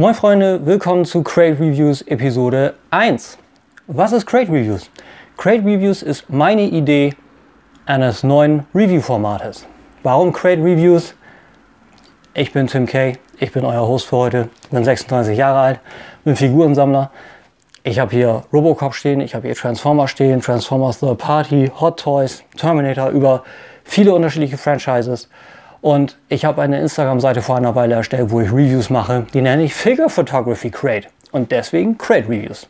Moin Freunde, willkommen zu Crate Reviews Episode 1. Was ist Crate Reviews? Crate Reviews ist meine Idee eines neuen Review-Formates. Warum Crate Reviews? Ich bin Tim Kay, ich bin euer Host für heute, bin 36 Jahre alt, bin Figurensammler. Ich habe hier Robocop stehen, ich habe hier Transformer stehen, Transformers Third Party, Hot Toys, Terminator, über viele unterschiedliche Franchises. Und ich habe eine Instagram-Seite vor einer Weile erstellt, wo ich Reviews mache, die nenne ich Figure Photography Crate und deswegen Crate Reviews.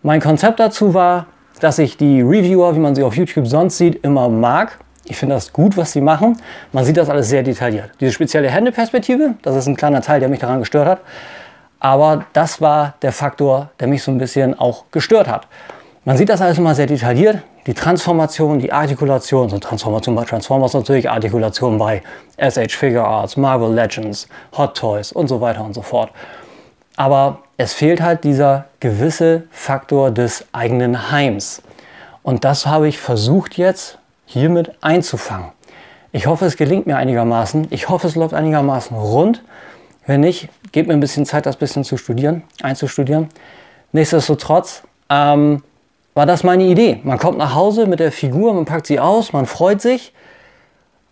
Mein Konzept dazu war, dass ich die Reviewer, wie man sie auf YouTube sonst sieht, immer mag. Ich finde das gut, was sie machen. Man sieht das alles sehr detailliert. Diese spezielle Händeperspektive, das ist ein kleiner Teil, der mich daran gestört hat. Aber das war der Faktor, der mich so ein bisschen auch gestört hat. Man sieht das alles immer sehr detailliert. Die Transformation, die Artikulation, so Transformation bei Transformers natürlich, Artikulation bei SH Figure Arts, Marvel Legends, Hot Toys und so weiter und so fort. Aber es fehlt halt dieser gewisse Faktor des eigenen Heims. Und das habe ich versucht jetzt hiermit einzufangen. Ich hoffe, es gelingt mir einigermaßen. Ich hoffe, es läuft einigermaßen rund. Wenn nicht, gebt mir ein bisschen Zeit, das bisschen zu studieren, einzustudieren. Nichtsdestotrotz war das meine Idee. Man kommt nach Hause mit der Figur, man packt sie aus, man freut sich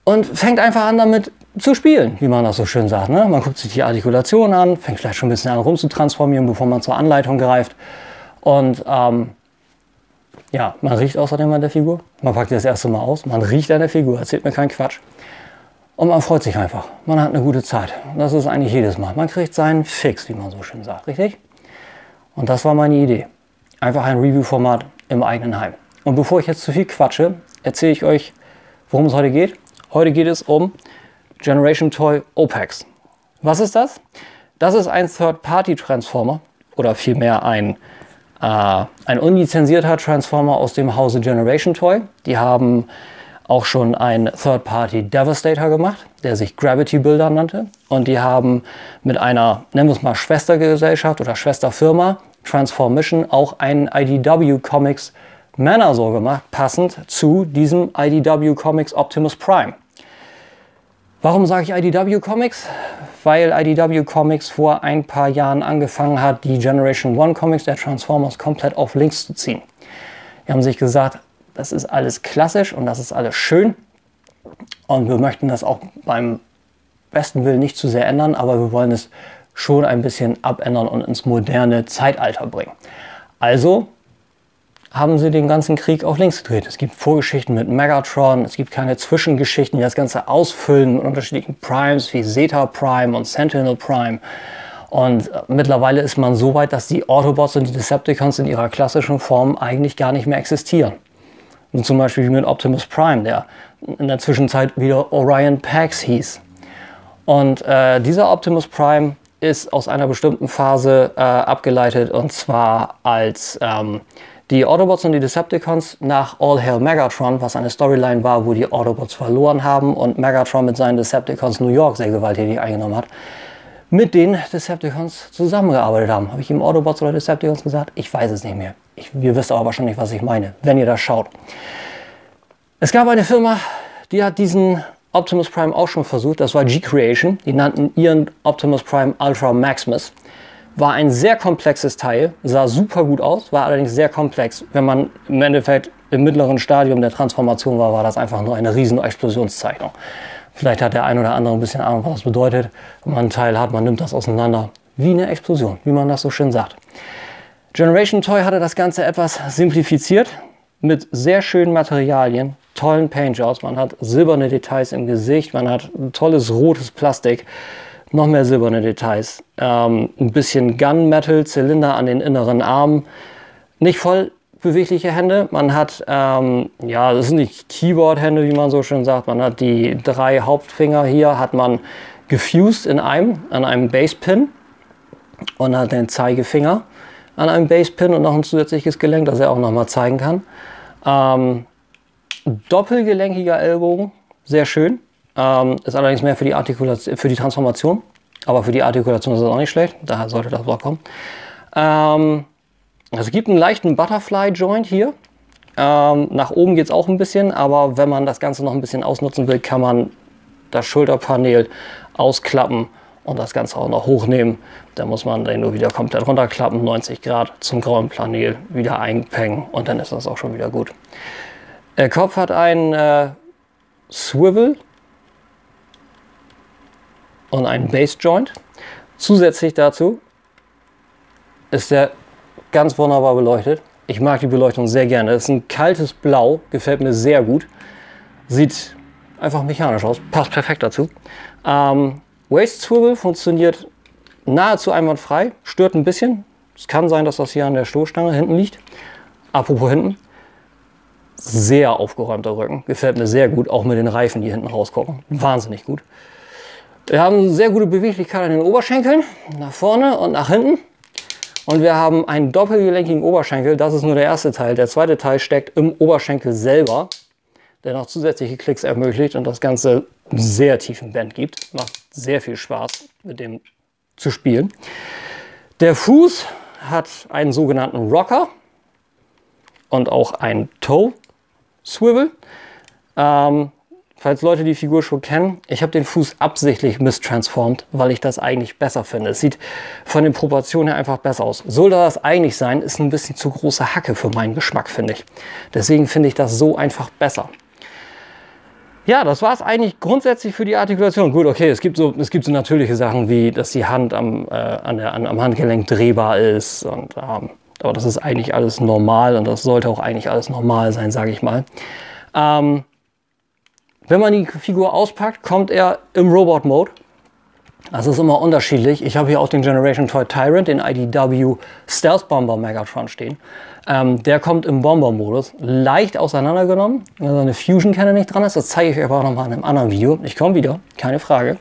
und fängt einfach an damit zu spielen, wie man das so schön sagt. Ne? Man guckt sich die Artikulation an, fängt vielleicht schon ein bisschen an rumzutransformieren, bevor man zur Anleitung greift. Und ja, man riecht außerdem an der Figur. Man packt die das erste Mal aus, man riecht an der Figur, erzählt mir keinen Quatsch. Und man freut sich einfach. Man hat eine gute Zeit. Das ist eigentlich jedes Mal. Man kriegt seinen Fix, wie man so schön sagt, richtig? Und das war meine Idee. Einfach ein Review-Format im eigenen Heim. Und bevor ich jetzt zu viel quatsche, erzähle ich euch, worum es heute geht. Heute geht es um Generation Toy OPEX. Was ist das? Das ist ein Third-Party-Transformer oder vielmehr ein unlizenzierter Transformer aus dem Hause Generation Toy. Die haben auch schon einen Third-Party Devastator gemacht, der sich Gravity Builder nannte. Und die haben mit einer, nennen wir es mal Schwestergesellschaft oder Schwesterfirma, Transformation, auch einen IDW Comics Manasaur gemacht, passend zu diesem IDW Comics Optimus Prime. Warum sage ich IDW Comics? Weil IDW Comics vor ein paar Jahren angefangen hat, die Generation 1 Comics der Transformers komplett auf links zu ziehen. Die haben sich gesagt, das ist alles klassisch und das ist alles schön und wir möchten das auch beim besten Willen nicht zu sehr ändern, aber wir wollen es schon ein bisschen abändern und ins moderne Zeitalter bringen. Also haben sie den ganzen Krieg auf links gedreht. Es gibt Vorgeschichten mit Megatron, es gibt keine Zwischengeschichten, die das Ganze ausfüllen mit unterschiedlichen Primes wie Zeta Prime und Sentinel Prime. Und mittlerweile ist man so weit, dass die Autobots und die Decepticons in ihrer klassischen Form eigentlich gar nicht mehr existieren. Und zum Beispiel wie mit Optimus Prime, der in der Zwischenzeit wieder Orion Pax hieß. Und dieser Optimus Prime ist aus einer bestimmten Phase abgeleitet, und zwar als die Autobots und die Decepticons nach All Hail Megatron, was eine Storyline war, wo die Autobots verloren haben und Megatron mit seinen Decepticons New York sehr gewalttätig eingenommen hat, mit den Decepticons zusammengearbeitet haben. Habe ich ihm Autobots oder Decepticons gesagt? Ich weiß es nicht mehr. Ihr wisst aber wahrscheinlich, was ich meine, wenn ihr das schaut. Es gab eine Firma, die hat diesen Optimus Prime auch schon versucht. Das war G-Creation. Die nannten ihren Optimus Prime Ultra Maximus. War ein sehr komplexes Teil, sah super gut aus, war allerdings sehr komplex. Wenn man im Endeffekt im mittleren Stadium der Transformation war, war das einfach nur eine riesen Explosionszeichnung. Vielleicht hat der ein oder andere ein bisschen Ahnung, was das bedeutet. Wenn man ein Teil hat, man nimmt das auseinander wie eine Explosion, wie man das so schön sagt. Generation Toy hatte das Ganze etwas simplifiziert mit sehr schönen Materialien, tollen Paintjobs. Man hat silberne Details im Gesicht, man hat ein tolles rotes Plastik, noch mehr silberne Details, ein bisschen Gunmetal, Zylinder an den inneren Armen, nicht voll bewegliche Hände. Man hat, ja, das sind nicht Keyboard-Hände, wie man so schön sagt. Man hat die 3 Hauptfinger hier, hat man gefused in einem, an einem Basepin und hat den Zeigefinger an einem Basepin und noch ein zusätzliches Gelenk, das er auch noch mal zeigen kann. Doppelgelenkiger Ellbogen, sehr schön. Ist allerdings mehr für die Artikulation, für die Transformation, aber für die Artikulation ist es auch nicht schlecht. Daher sollte das vorkommen. Es gibt einen leichten Butterfly-Joint hier. Nach oben geht es auch ein bisschen, aber wenn man das Ganze noch ein bisschen ausnutzen will, kann man das Schulterpanel ausklappen und das Ganze auch noch hochnehmen. Da muss man den nur wieder komplett runterklappen, 90 Grad zum grauen Panel wieder einpengen und dann ist das auch schon wieder gut. Der Kopf hat einen Swivel und einen Base Joint. Zusätzlich dazu ist der ganz wunderbar beleuchtet. Ich mag die Beleuchtung sehr gerne. Das ist ein kaltes Blau, gefällt mir sehr gut. Sieht einfach mechanisch aus, passt perfekt dazu. Waist Swivel funktioniert nahezu einwandfrei, stört ein bisschen. Es kann sein, dass das hier an der Stoßstange hinten liegt. Apropos hinten, sehr aufgeräumter Rücken, gefällt mir sehr gut, auch mit den Reifen, die hinten rausgucken. Wahnsinnig gut. Wir haben sehr gute Beweglichkeit an den Oberschenkeln, nach vorne und nach hinten. Und wir haben einen doppelgelenkigen Oberschenkel, das ist nur der erste Teil. Der zweite Teil steckt im Oberschenkel selber, der noch zusätzliche Klicks ermöglicht und das Ganze sehr tiefen Bend gibt. Macht sehr viel Spaß, mit dem zu spielen. Der Fuß hat einen sogenannten Rocker und auch einen Toe Swivel. Falls Leute die Figur schon kennen, ich habe den Fuß absichtlich mistransformt, weil ich das eigentlich besser finde. Es sieht von den Proportionen her einfach besser aus. Sollte das eigentlich sein, ist ein bisschen zu große Hacke für meinen Geschmack, finde ich. Deswegen finde ich das so einfach besser. Ja, das war es eigentlich grundsätzlich für die Artikulation. Gut, okay, es gibt so natürliche Sachen wie, dass die Hand am Handgelenk drehbar ist. Aber das ist eigentlich alles normal und das sollte auch eigentlich alles normal sein, sage ich mal. Wenn man die Figur auspackt, kommt er im Robot-Mode. Das ist immer unterschiedlich. Ich habe hier auch den Generation Toy Tyrant, den IDW Stealth Bomber Megatron stehen. Der kommt im Bomber-Modus, leicht auseinandergenommen, weil eine Fusion-Cannon nicht dran ist. Das zeige ich euch aber auch nochmal in einem anderen Video. Ich komme wieder, keine Frage.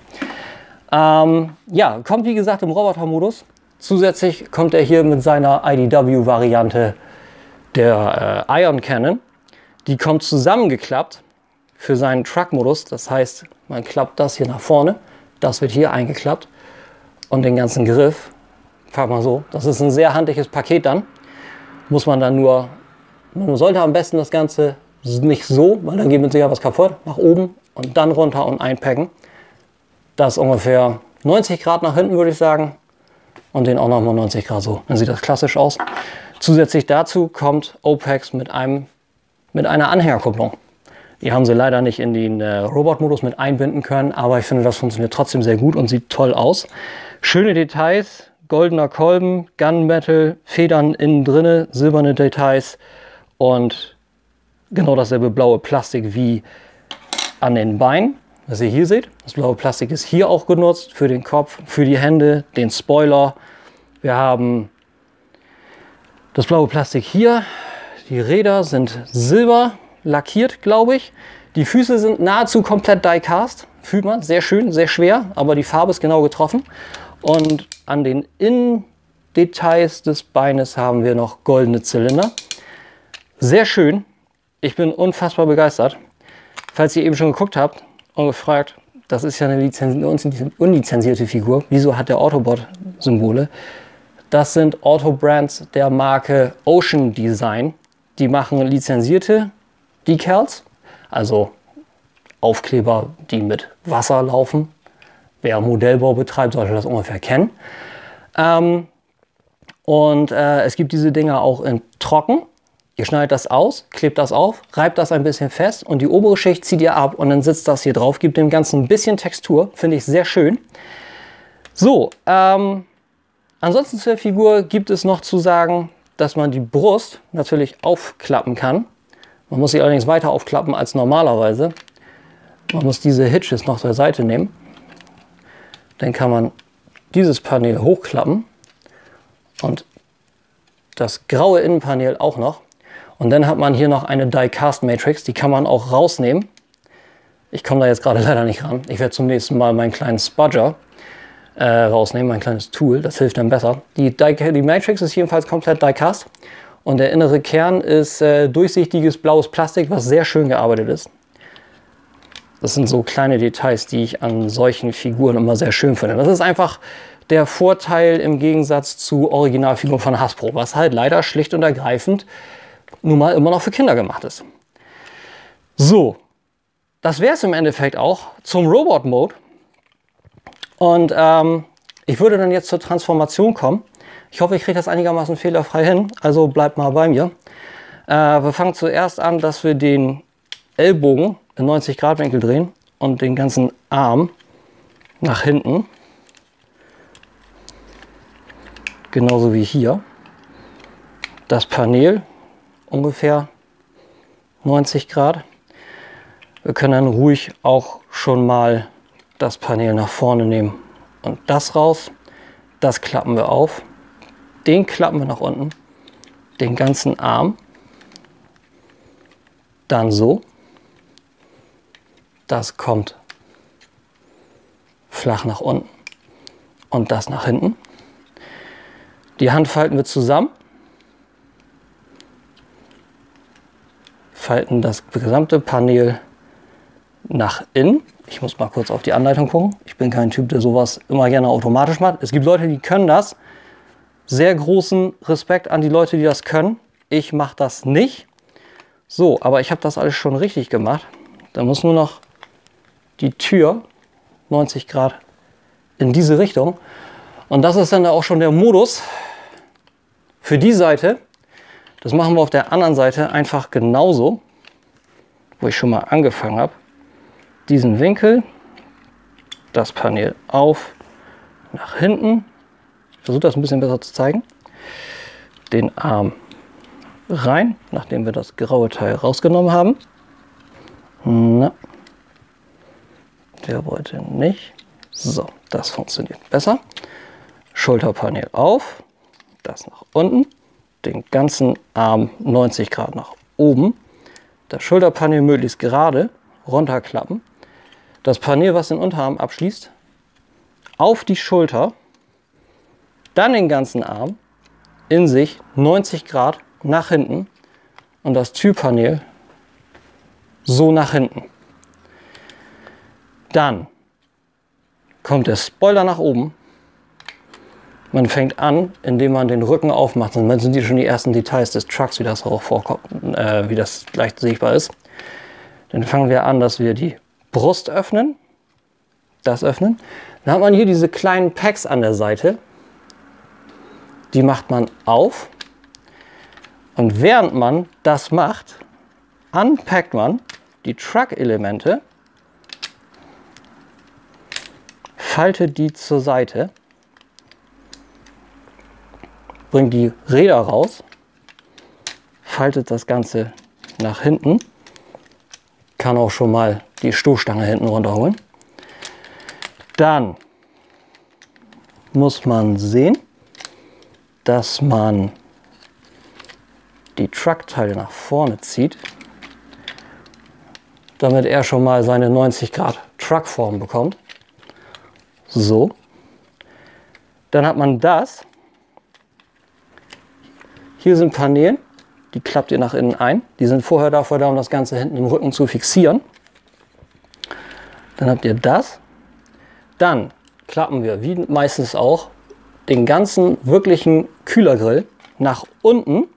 Ja, kommt wie gesagt im Roboter-Modus. Zusätzlich kommt er hier mit seiner IDW-Variante der Ion Cannon. Die kommt zusammengeklappt für seinen Truck-Modus. Das heißt, man klappt das hier nach vorne, das wird hier eingeklappt und den ganzen Griff, frag mal so, das ist ein sehr handliches Paket dann. Muss man dann nur, man sollte am besten das Ganze nicht so, weil dann geht mit Sicherheit was kaputt, nach oben und dann runter und einpacken. Das ungefähr 90 Grad nach hinten, würde ich sagen. Und den auch nochmal 90 Grad so. Dann sieht das klassisch aus. Zusätzlich dazu kommt OPEX mit einer Anhängerkupplung. Die haben sie leider nicht in den Robot-Modus mit einbinden können, aber ich finde, das funktioniert trotzdem sehr gut und sieht toll aus. Schöne Details, goldener Kolben, Gunmetal, Federn innen drinne, silberne Details und genau dasselbe blaue Plastik wie an den Beinen, was ihr hier seht. Das blaue Plastik ist hier auch genutzt für den Kopf, für die Hände, den Spoiler. Wir haben das blaue Plastik hier. Die Räder sind silber lackiert, glaube ich. Die Füße sind nahezu komplett die-cast. Fühlt man, sehr schön, sehr schwer, aber die Farbe ist genau getroffen. Und an den Innendetails des Beines haben wir noch goldene Zylinder. Sehr schön. Ich bin unfassbar begeistert. Falls ihr eben schon geguckt habt und gefragt, das ist ja eine unlizenzierte Figur. Wieso hat der Autobot Symbole? Das sind Autobrands der Marke Ocean Design. Die machen lizenzierte Decals, also Aufkleber, die mit Wasser laufen. Wer Modellbau betreibt, sollte das ungefähr kennen. Es gibt diese Dinger auch in trocken. Ihr schneidet das aus, klebt das auf, reibt das ein bisschen fest und die obere Schicht zieht ihr ab und dann sitzt das hier drauf, gibt dem Ganzen ein bisschen Textur, finde ich sehr schön. So, ansonsten zur Figur gibt es noch zu sagen, dass man die Brust natürlich aufklappen kann. Man muss sie allerdings weiter aufklappen als normalerweise. Man muss diese Hitches noch zur Seite nehmen. Dann kann man dieses Panel hochklappen und das graue Innenpanel auch noch. Und dann hat man hier noch eine Die-Cast Matrix, die kann man auch rausnehmen. Ich komme da jetzt gerade leider nicht ran. Ich werde zum nächsten Mal meinen kleinen Spudger rausnehmen, mein kleines Tool, das hilft dann besser. Die Matrix ist jedenfalls komplett Die-Cast und der innere Kern ist durchsichtiges blaues Plastik, was sehr schön gearbeitet ist. Das sind so kleine Details, die ich an solchen Figuren immer sehr schön finde. Das ist einfach der Vorteil im Gegensatz zu Originalfiguren von Hasbro, was halt leider schlicht und ergreifend nun mal immer noch für Kinder gemacht ist. So, das wäre es im Endeffekt auch zum Robot-Mode. Und ich würde dann jetzt zur Transformation kommen. Ich hoffe, ich kriege das einigermaßen fehlerfrei hin, also bleibt mal bei mir. Wir fangen zuerst an, dass wir den Ellbogen in 90 Grad Winkel drehen und den ganzen Arm nach hinten. Genauso wie hier. Das Panel ungefähr 90 Grad. Wir können dann ruhig auch schon mal das Panel nach vorne nehmen und das raus. Das klappen wir auf. Den klappen wir nach unten. Den ganzen Arm. Dann so. Das kommt flach nach unten und das nach hinten. Die Hand falten wir zusammen. Falten das gesamte Panel nach innen. Ich muss mal kurz auf die Anleitung gucken. Ich bin kein Typ, der sowas immer gerne automatisch macht. Es gibt Leute, die können das. Sehr großen Respekt an die Leute, die das können. Ich mache das nicht. So, aber ich habe das alles schon richtig gemacht. Da muss nur noch die Tür 90 Grad in diese Richtung. Und das ist dann auch schon der Modus für die Seite. Das machen wir auf der anderen Seite einfach genauso, wo ich schon mal angefangen habe. Diesen Winkel, das Panel auf, nach hinten. Ich versuche das ein bisschen besser zu zeigen. Den Arm rein, nachdem wir das graue Teil rausgenommen haben. Na, der wollte nicht. So, das funktioniert besser. Schulterpanel auf, das nach unten, den ganzen Arm 90 Grad nach oben, das Schulterpanel möglichst gerade runterklappen, das Panel, was den Unterarm abschließt, auf die Schulter, dann den ganzen Arm in sich 90 Grad nach hinten und das Türpanel so nach hinten. Dann kommt der Spoiler nach oben. Man fängt an, indem man den Rücken aufmacht. Und dann sind die schon die ersten Details des Trucks, wie das auch vorkommt, wie das leicht sichtbar ist. Dann fangen wir an, dass wir die Brust öffnen. Das öffnen. Dann hat man hier diese kleinen Packs an der Seite. Die macht man auf. Und während man das macht, unpackt man die Truck-Elemente, faltet die zur Seite, bringt die Räder raus, faltet das Ganze nach hinten, kann auch schon mal die Stoßstange hinten runterholen. Dann muss man sehen, dass man die Truckteile nach vorne zieht, damit er schon mal seine 90 Grad Truckform bekommt. So. Dann hat man das. Hier sind Paneele, die klappt ihr nach innen ein. Die sind vorher dafür da, um das Ganze hinten im Rücken zu fixieren. Dann habt ihr das. Dann klappen wir, wie meistens auch, den ganzen wirklichen Kühlergrill nach unten.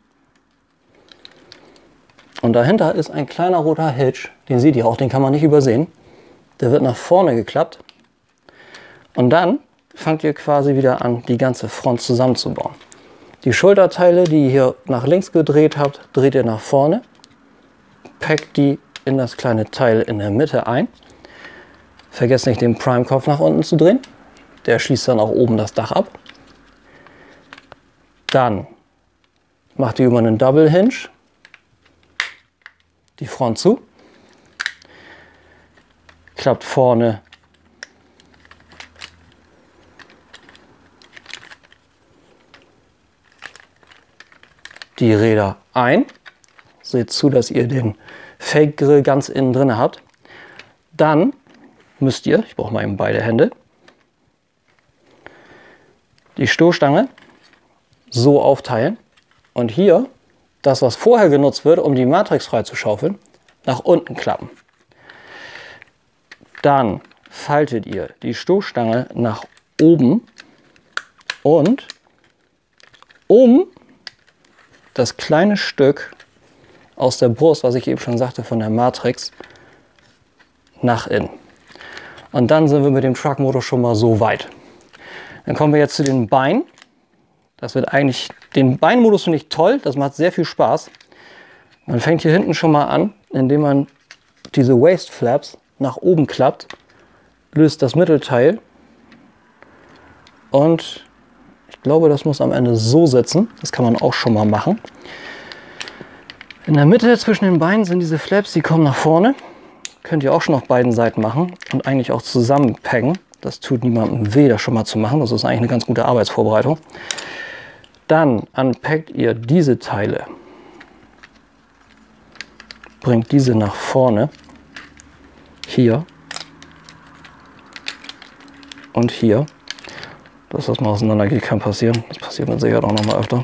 Und dahinter ist ein kleiner roter Hitch, den seht ihr auch, den kann man nicht übersehen. Der wird nach vorne geklappt. Und dann fangt ihr quasi wieder an, die ganze Front zusammenzubauen. Die Schulterteile, die ihr hier nach links gedreht habt, dreht ihr nach vorne. Packt die in das kleine Teil in der Mitte ein. Vergesst nicht, den Prime-Kopf nach unten zu drehen. Der schließt dann auch oben das Dach ab. Dann macht ihr über einen Double Hinge die Front zu. Klappt vorne die Räder ein. Seht zu, dass ihr den Fake Grill ganz innen drin habt. Dann müsst ihr, ich brauche mal eben beide Hände, die Stoßstange so aufteilen und hier das, was vorher genutzt wird, um die Matrix frei zu schaufeln, nach unten klappen. Dann faltet ihr die Stoßstange nach oben und um das kleine Stück aus der Brust, was ich eben schon sagte, von der Matrix, nach innen. Und dann sind wir mit dem Truck-Modus schon mal so weit. Dann kommen wir jetzt zu den Beinen. Das wird eigentlich, den Beinmodus finde ich toll, das macht sehr viel Spaß. Man fängt hier hinten schon mal an, indem man diese Waist Flaps nach oben klappt, löst das Mittelteil und ich glaube, das muss am Ende so sitzen. Das kann man auch schon mal machen. In der Mitte zwischen den Beinen sind diese Flaps, die kommen nach vorne. Könnt ihr auch schon auf beiden Seiten machen und eigentlich auch zusammenpacken. Das tut niemandem weh, das schon mal zu machen. Das ist eigentlich eine ganz gute Arbeitsvorbereitung. Dann unpackt ihr diese Teile. Bringt diese nach vorne. Hier. Und hier. Dass das mal auseinander geht, kann passieren. Das passiert mit Sicherheit auch noch mal öfter.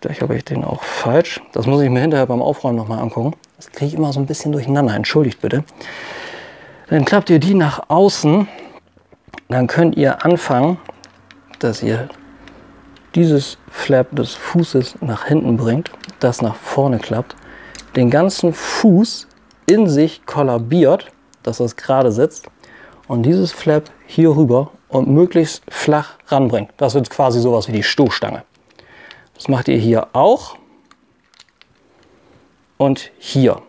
Vielleicht habe ich den auch falsch. Das muss ich mir hinterher beim Aufräumen noch mal angucken. Das kriege ich immer so ein bisschen durcheinander. Entschuldigt bitte. Dann klappt ihr die nach außen. Dann könnt ihr anfangen, dass ihr dieses Flap des Fußes nach hinten bringt, das nach vorne klappt, den ganzen Fuß in sich kollabiert, dass das gerade sitzt und dieses Flap hier rüber und möglichst flach ranbringt. Das wird quasi sowas wie die Stoßstange. Das macht ihr hier auch und hier.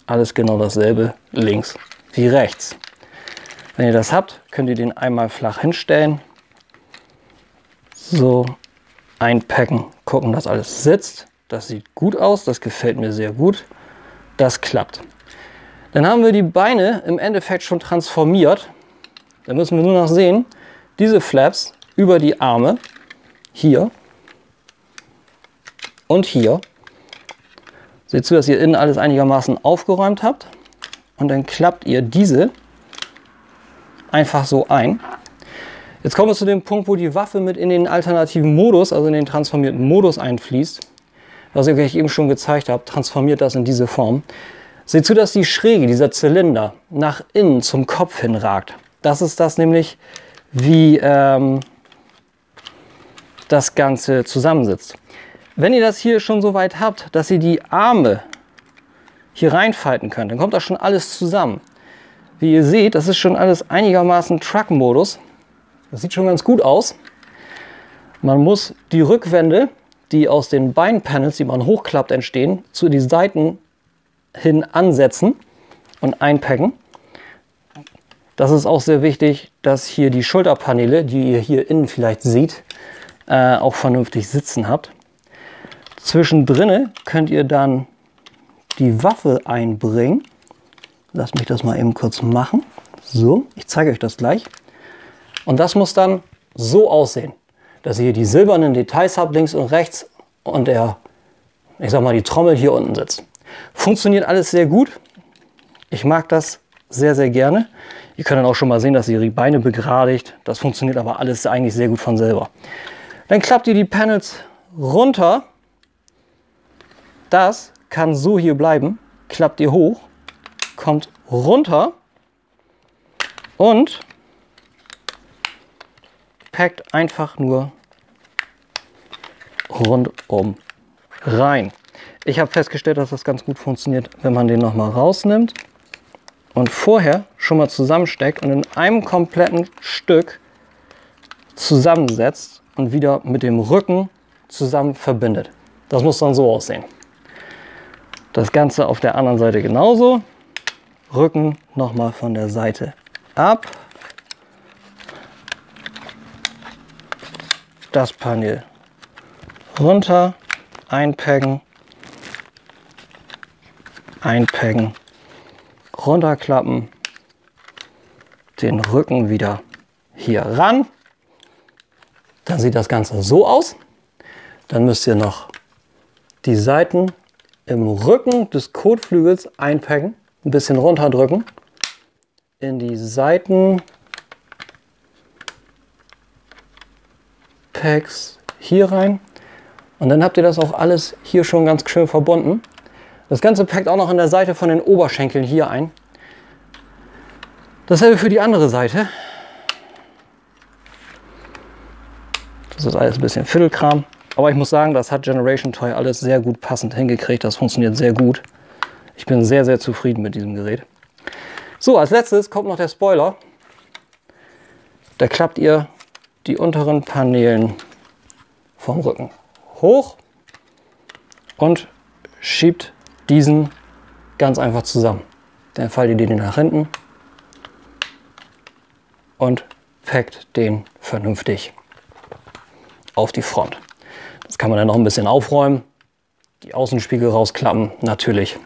Alles genau dasselbe, links wie rechts. Wenn ihr das habt, könnt ihr den einmal flach hinstellen, so einpacken, gucken, dass alles sitzt. Das sieht gut aus, das gefällt mir sehr gut. Das klappt. Dann haben wir die Beine im Endeffekt schon transformiert. Da müssen wir nur noch sehen, diese Flaps über die Arme, hier und hier. Seht zu, dass ihr innen alles einigermaßen aufgeräumt habt. Und dann klappt ihr diese einfach so ein. Jetzt kommen wir zu dem Punkt, wo die Waffe mit in den alternativen Modus, also in den transformierten Modus einfließt. Was ich euch eben schon gezeigt habe, transformiert das in diese Form. Seht zu, dass die Schräge, dieser Zylinder, nach innen zum Kopf hin ragt. Das ist das nämlich, wie das Ganze zusammensitzt. Wenn ihr das hier schon so weit habt, dass ihr die Arme hier reinfalten könnt, dann kommt das schon alles zusammen. Wie ihr seht, das ist schon alles einigermaßen Truck-Modus. Das sieht schon ganz gut aus. Man muss die Rückwände, die aus den Beinpanels, die man hochklappt, entstehen, zu den Seiten hin ansetzen und einpacken. Das ist auch sehr wichtig, dass hier die Schulterpaneele, die ihr hier innen vielleicht seht, auch vernünftig sitzen habt. Zwischendrin könnt ihr dann die Waffe einbringen. Lasst mich das mal eben kurz machen. So, ich zeige euch das gleich. Und das muss dann so aussehen, dass ihr hier die silbernen Details habt, links und rechts, und ich sag mal, die Trommel hier unten sitzt. Funktioniert alles sehr gut. Ich mag das sehr, sehr gerne. Ihr könnt dann auch schon mal sehen, dass ihr die Beine begradigt. Das funktioniert aber alles eigentlich sehr gut von selber. Dann klappt ihr die Panels runter. Das kann so hier bleiben. Klappt ihr hoch, kommt runter und packt einfach nur rundum rein. Ich habe festgestellt, dass das ganz gut funktioniert, wenn man den nochmal rausnimmt und vorher schon mal zusammensteckt und in einem kompletten Stück zusammensetzt und wieder mit dem Rücken zusammen verbindet. Das muss dann so aussehen. Das Ganze auf der anderen Seite genauso. Rücken nochmal von der Seite ab. Das Panel runter, einpacken, einpacken, runterklappen, den Rücken wieder hier ran. Dann sieht das Ganze so aus. Dann müsst ihr noch die Seiten im Rücken des Kotflügels einpacken, ein bisschen runterdrücken, in die Seiten Packs hier rein und dann habt ihr das auch alles hier schon ganz schön verbunden. Das Ganze packt auch noch an der Seite von den Oberschenkeln hier ein. Dasselbe für die andere Seite. Das ist alles ein bisschen Fiddelkram. Aber ich muss sagen, das hat Generation Toy alles sehr gut passend hingekriegt. Das funktioniert sehr gut. Ich bin sehr, sehr zufrieden mit diesem Gerät. So, als letztes kommt noch der Spoiler. Da klappt ihr die unteren Paneelen vom Rücken hoch und schiebt diesen ganz einfach zusammen. Dann faltet ihr den nach hinten und packt den vernünftig auf die Front. Das kann man dann noch ein bisschen aufräumen, die Außenspiegel rausklappen, natürlich.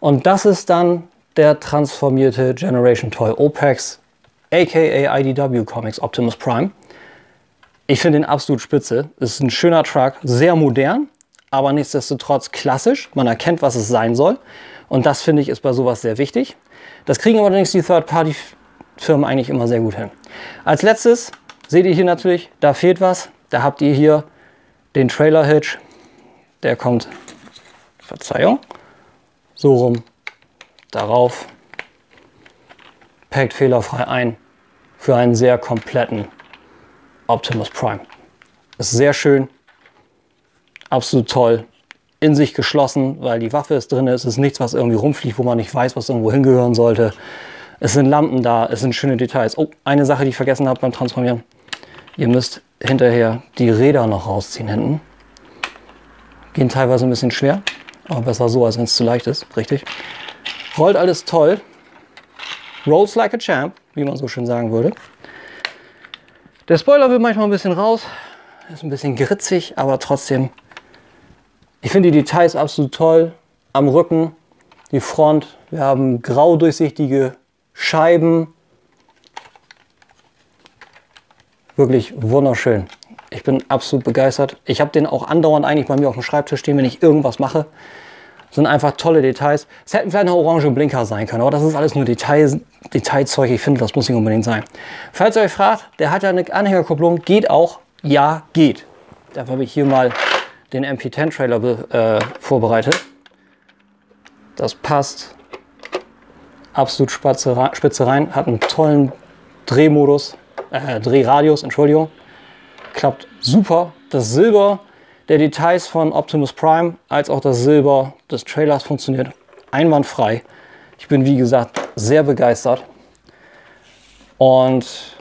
Und das ist dann der transformierte Generation Toy OPEX, aka IDW Comics Optimus Prime. Ich finde ihn absolut spitze. Es ist ein schöner Truck, sehr modern, aber nichtsdestotrotz klassisch. Man erkennt, was es sein soll. Und das, finde ich, ist bei sowas sehr wichtig. Das kriegen allerdings die Third-Party-Firmen eigentlich immer sehr gut hin. Als letztes seht ihr hier natürlich, da fehlt was. Da habt ihr hier den Trailer-Hitch. Der kommt, Verzeihung, so rum, darauf. Packt fehlerfrei ein für einen sehr kompletten Optimus Prime. Ist sehr schön, absolut toll, in sich geschlossen, weil die Waffe ist drin. Es ist nichts, was irgendwie rumfliegt, wo man nicht weiß, was irgendwo hingehören sollte. Es sind Lampen da, es sind schöne Details. Oh, eine Sache, die ich vergessen habe beim Transformieren. Ihr müsst hinterher die Räder noch rausziehen hinten. Gehen teilweise ein bisschen schwer, aber besser so, als wenn es zu leicht ist, richtig. Rollt alles toll. Rolls like a champ, wie man so schön sagen würde. Der Spoiler will manchmal ein bisschen raus. Ist ein bisschen gritzig, aber trotzdem. Ich finde die Details absolut toll. Am Rücken, die Front. Wir haben grau durchsichtige Scheiben. Wirklich wunderschön. Ich bin absolut begeistert. Ich habe den auch andauernd eigentlich bei mir auf dem Schreibtisch stehen, wenn ich irgendwas mache. Das sind einfach tolle Details. Es hätten vielleicht noch orange Blinker sein können, aber das ist alles nur Detailzeug. Ich finde, das muss nicht unbedingt sein. Falls ihr euch fragt, der hat ja eine Anhängerkupplung. Geht auch? Ja, geht. Dafür habe ich hier mal den MP10-Trailer vorbereitet. Das passt absolut spitze rein. Hat einen tollen Drehradius, Entschuldigung. Klappt super. Das Silber der Details von Optimus Prime als auch das Silber des Trailers funktioniert einwandfrei. Ich bin, wie gesagt, sehr begeistert. Und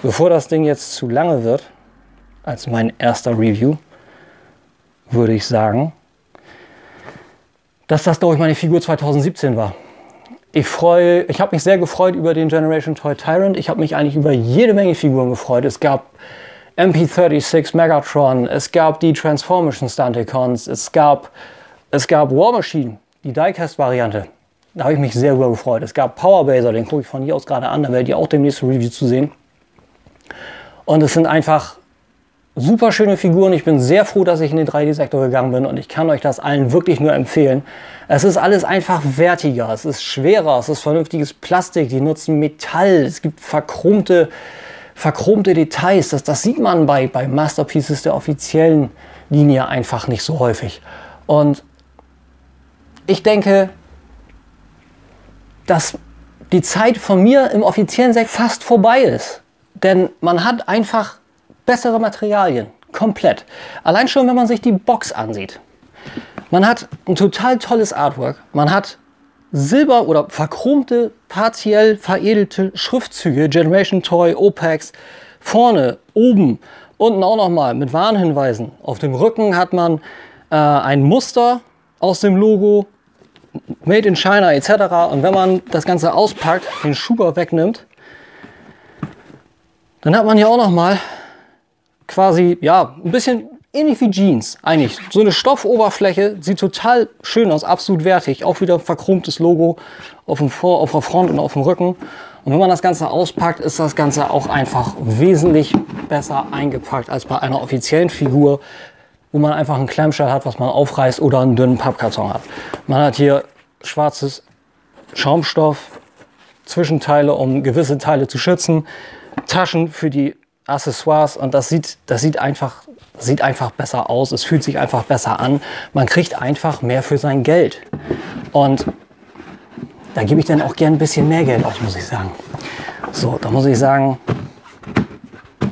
bevor das Ding jetzt zu lange wird, als mein erster Review, würde ich sagen, dass das, glaube ich, meine Figur 2017 war. Ich habe mich sehr gefreut über den Generation Toy Tyrant. Ich habe mich eigentlich über jede Menge Figuren gefreut. Es gab MP36 Megatron, es gab die Transformation Stunticons, es gab War Machine, die Diecast-Variante. Da habe ich mich sehr über gefreut. Es gab Power Baser, den gucke ich von hier aus gerade an, da werdet ihr auch demnächst ein Review zu sehen. Und es sind einfach super schöne Figuren. Ich bin sehr froh, dass ich in den 3D-Sektor gegangen bin und ich kann euch das allen wirklich nur empfehlen. Es ist alles einfach wertiger, es ist schwerer, es ist vernünftiges Plastik, die nutzen Metall, es gibt verchromte Details. Das sieht man bei Masterpieces der offiziellen Linie einfach nicht so häufig. Und ich denke, dass die Zeit von mir im offiziellen Sektor fast vorbei ist. Denn man hat einfach bessere Materialien, komplett. Allein schon, wenn man sich die Box ansieht. Man hat ein total tolles Artwork. Man hat silber- oder verchromte, partiell veredelte Schriftzüge, Generation Toy, OPEX, vorne, oben, unten auch nochmal mit Warnhinweisen. Auf dem Rücken hat man ein Muster aus dem Logo, Made in China etc. Und wenn man das Ganze auspackt, den Schuber wegnimmt, dann hat man hier auch nochmal quasi, ja, ein bisschen ähnlich wie Jeans eigentlich. So eine Stoffoberfläche, sieht total schön aus, absolut wertig. Auch wieder verchromtes Logo auf der Front und auf dem Rücken. Und wenn man das Ganze auspackt, ist das Ganze auch einfach wesentlich besser eingepackt als bei einer offiziellen Figur, wo man einfach einen Clamshell hat, was man aufreißt oder einen dünnen Pappkarton hat. Man hat hier schwarzes Schaumstoff, Zwischenteile, um gewisse Teile zu schützen, Taschen für die Accessoires und das sieht einfach besser aus, es fühlt sich einfach besser an. Man kriegt einfach mehr für sein Geld. Und da gebe ich dann auch gern ein bisschen mehr Geld aus, muss ich sagen. So, da muss ich sagen,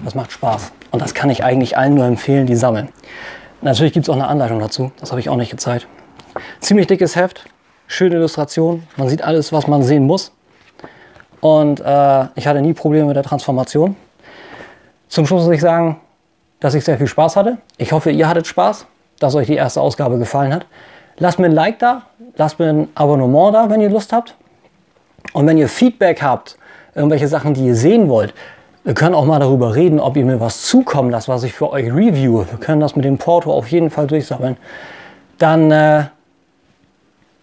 das macht Spaß. Und das kann ich eigentlich allen nur empfehlen, die sammeln. Natürlich gibt es auch eine Anleitung dazu, das habe ich auch nicht gezeigt. Ziemlich dickes Heft, schöne Illustration. Man sieht alles, was man sehen muss. Und ich hatte nie Probleme mit der Transformation. Zum Schluss muss ich sagen, dass ich sehr viel Spaß hatte. Ich hoffe, ihr hattet Spaß, dass euch die erste Ausgabe gefallen hat. Lasst mir ein Like da, lasst mir ein Abonnement da, wenn ihr Lust habt. Und wenn ihr Feedback habt, irgendwelche Sachen, die ihr sehen wollt, wir können auch mal darüber reden, ob ihr mir was zukommen lasst, was ich für euch reviewe. Wir können das mit dem Porto auf jeden Fall durchsammeln. Dann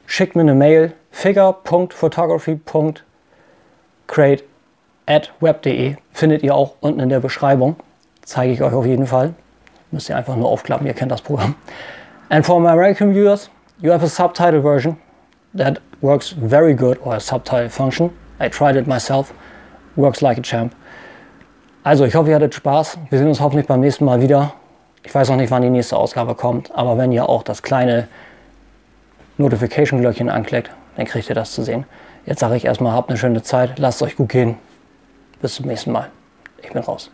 schickt mir eine Mail, figure.photography.crate@web.de. Findet ihr auch unten in der Beschreibung. Zeige ich euch auf jeden Fall. Müsst ihr einfach nur aufklappen, ihr kennt das Programm. And for my American viewers, you have a subtitle version that works very good, or a subtitle function. I tried it myself. Works like a champ. Also, ich hoffe, ihr hattet Spaß. Wir sehen uns hoffentlich beim nächsten Mal wieder. Ich weiß noch nicht, wann die nächste Ausgabe kommt, aber wenn ihr auch das kleine Notification-Glöckchen anklickt, dann kriegt ihr das zu sehen. Jetzt sage ich erstmal, habt eine schöne Zeit, lasst es euch gut gehen. Bis zum nächsten Mal. Ich bin raus.